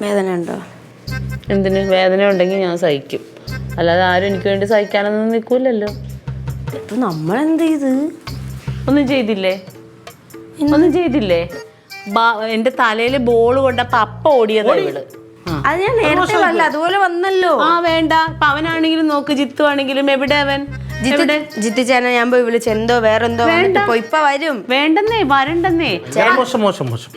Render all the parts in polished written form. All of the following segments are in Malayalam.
വേദന ഉണ്ടോ? എന്തിന്? വേദന ഉണ്ടെങ്കിൽ ഞാൻ സഹിക്കും, അല്ലാതെ ആരും എനിക്ക് വേണ്ടി സഹിക്കാനൊന്നും നിൽക്കൂലല്ലോ. ഇപ്പൊ നമ്മളെന്ത് ചെയ്ത്? ഒന്നും ചെയ്തില്ലേ? ഒന്നും ചെയ്തില്ലേ? എന്റെ തലയില് ബോൾ കൊണ്ടപ്പോ അപ്പ ഓടിയതാ ഇവള്. അത് ഞാൻ നേരത്തെ വല്ല അതുപോലെ വന്നല്ലോ. വേണ്ട, ഇപ്പൊ അവനാണെങ്കിലും നോക്ക്, ജിത്തു ആണെങ്കിലും എവിടെ അവൻ? ജിത്തിച്ചാനെ ഞാൻ പോയി വിളിച്ച് എന്തോ വേറെന്തോ ഇപ്പൊ വരും. വേണ്ടെന്നേ, വരണ്ടെന്നേ.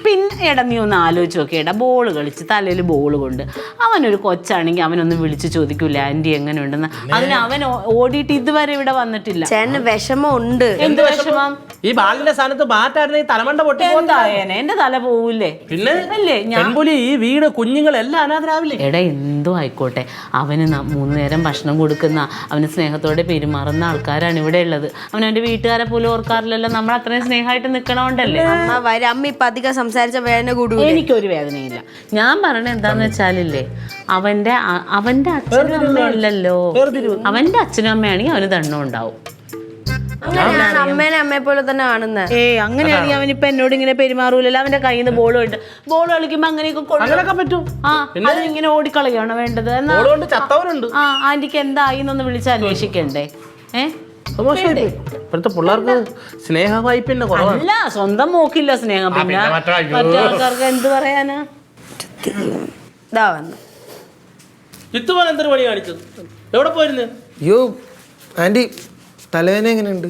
പിന്നെ എടാ നീ ഒന്ന് ആലോചിച്ച് നോക്കിയടാ, ബോള് കളിച്ച് തലയിൽ ബോള് കൊണ്ട് അവനൊരു കൊച്ചാണെങ്കിൽ അവനൊന്നും വിളിച്ച് ചോദിക്കൂല ആന്റി എങ്ങനെ ഉണ്ടെന്ന്. അതിന് അവൻ ഓടിയിട്ട് ഇതുവരെ ഇവിടെ വന്നിട്ടില്ല. ചേട്ടന് വിഷമം ഉണ്ട്. എന്ത് വിഷമം? ഈ ബാലിന്റെ സ്ഥാനത്ത് മാറ്റായിരുന്നെ തലമണ്ട പൊട്ടി എന്തായേനെ? എന്റെ തല പോവൂലേ? പിന്നെ അല്ലേ ഞാൻ ഈ വീട് കുഞ്ഞുങ്ങളെല്ലാം അനാഥരാവില്ലേ? എടാ എന്തോ ആയിക്കോട്ടെ, അവന് 3 നേരം ഭക്ഷണം കൊടുക്കുന്ന, അവന് സ്നേഹത്തോടെ പെരുമാറുന്ന ആൾക്കാരാണ് ഇവിടെ ഉള്ളത്. അവനവന്റെ വീട്ടുകാരെ പോലും ഓർക്കാറില്ലല്ലോ. നമ്മൾ അത്രയും സ്നേഹമായിട്ട് നിൽക്കണോണ്ടല്ലേ. അമ്മ ഇപ്പൊ അധികം സംസാരിച്ച വേദന കൂടും. എനിക്കൊരു വേദനയില്ല. ഞാൻ പറയണത് എന്താന്ന് വെച്ചാലില്ലേ, അവന്റെ അച്ഛനും അമ്മയല്ലല്ലോ. അവന്റെ അച്ഛനും അമ്മയാണെങ്കിൽ അവന് ദണ്ണം ഉണ്ടാവും. അമ്മേനെ അമ്മയെ പോലെ തന്നെ കാണുന്നത്. അങ്ങനെയാണെങ്കിൽ അവനിപ്പോ എന്നോട് ഇങ്ങനെ പെരുമാറൂലല്ലോ. അവന്റെ കയ്യിൽ നിന്ന് ബോൾ കളിക്കുമ്പോ അങ്ങനെയൊക്കെ പറ്റും. അതിനിങ്ങനെ ഓടിക്കളയാണോ വേണ്ടത്? ആന്റിക്ക് എന്തായി എന്നൊന്ന് വിളിച്ച് അന്വേഷിക്കണ്ടേ? ഇപ്പോഴത്തെ പിള്ളേർക്ക് സ്നേഹ വായ്പ അല്ല, സ്വന്തം മോക്കില്ല സ്നേഹം, പിന്നെ മറ്റു ആൾക്കാർക്ക് എന്ത് പറയാനാ? ജിത്തുപോലെ എന്തൊരു പണി കാണിച്ചത്? എവിടെ പോയിരുന്നു? അയ്യോ ആന്റി, തലവേദന എങ്ങനെയുണ്ട്?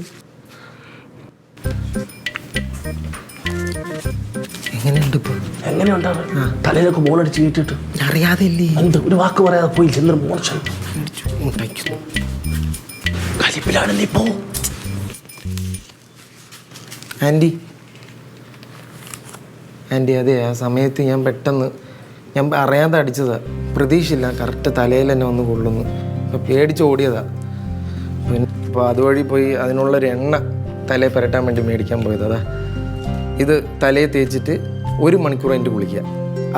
എങ്ങനെയുണ്ട് ഇപ്പൊ? എങ്ങനെയുണ്ടാവും? തലയിലൊക്കെ ബോൾ അടിച്ച് കയറ്റിട്ട് അറിയാതെ എന്ത് ഒരു വാക്ക് പറയാതെ പോയി ചെന്നൊരു മോശം കലിപ്പിലാണല്ലേ ഇപ്പോ. ആന്റി ആന്റി അതെ, ആ സമയത്ത് ഞാൻ പെട്ടെന്ന് അറിയാതെ അടിച്ചതാ. പ്രതീക്ഷയില്ല, കറക്റ്റ് തലയിൽ തന്നെ വന്ന് കൊള്ളുന്നു. അപ്പം പേടിച്ച് ഓടിയതാ. അപ്പോൾ അതുവഴി പോയി അതിനുള്ളൊരു എണ്ണ തലയിൽ പുരട്ടാൻ വേണ്ടി മേടിക്കാൻ പോയത്. അതാ ഇത് തലയിൽ തേച്ചിട്ട് 1 മണിക്കൂർ കഴിഞ്ഞിട്ട് കുളിക്കുക.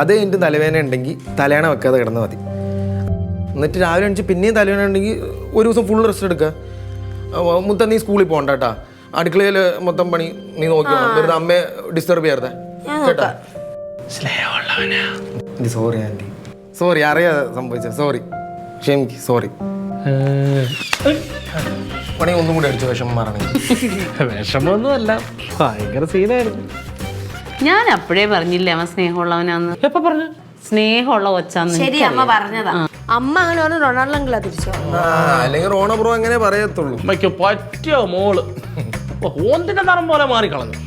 അത് കഴിഞ്ഞിട്ട് തലവേദന ഉണ്ടെങ്കിൽ തലയണ വെക്കാതെ കിടന്നാൽ മതി. എന്നിട്ട് രാവിലെ എണിച്ച് പിന്നെയും തലവേദന ഉണ്ടെങ്കിൽ ഒരു ദിവസം ഫുൾ റെസ്റ്റ് എടുക്കുക. മുത്ത നീ സ്കൂളിൽ പോകണ്ട കേട്ടാ, അടുക്കളയിൽ മൊത്തം പണി നീ നോക്കി വെറുതെ അമ്മയെ ഡിസ്റ്റർബ് ചെയ്യാതെ കേട്ടാ. സോറി ആന്റി, സോറി, അറിയാതെ സംഭവിച്ചത്, സോറി, ക്ഷമിക്ക്, സോറി. പണി ഒന്നും കൂടി അടിച്ചു വിഷമം മാറണമെങ്കിൽ. വിഷമൊന്നും അല്ല, ഭയങ്കര സീനായിരുന്നു. ഞാൻ അപ്പോഴേ പറഞ്ഞില്ലേ അവൻ സ്നേഹമുള്ളവനാന്ന്. എപ്പോ പറഞ്ഞു? സ്നേഹമുള്ള കൊച്ചാന്ന്. ശരി, അമ്മ പറഞ്ഞതാ. അമ്മ അങ്ങനെ പറഞ്ഞു റൊണാൾഡോ അങ്കിളാ തിരിച്ചോ? അല്ലെങ്കിൽ റോണ ബ്രോ അങ്ങനെ പറയത്തുള്ളൂ. അമ്മയ്ക്ക് പറ്റിയോ മോള് ഓന്തിന്റെ നിറം പോലെ മാറിക്കളഞ്ഞു.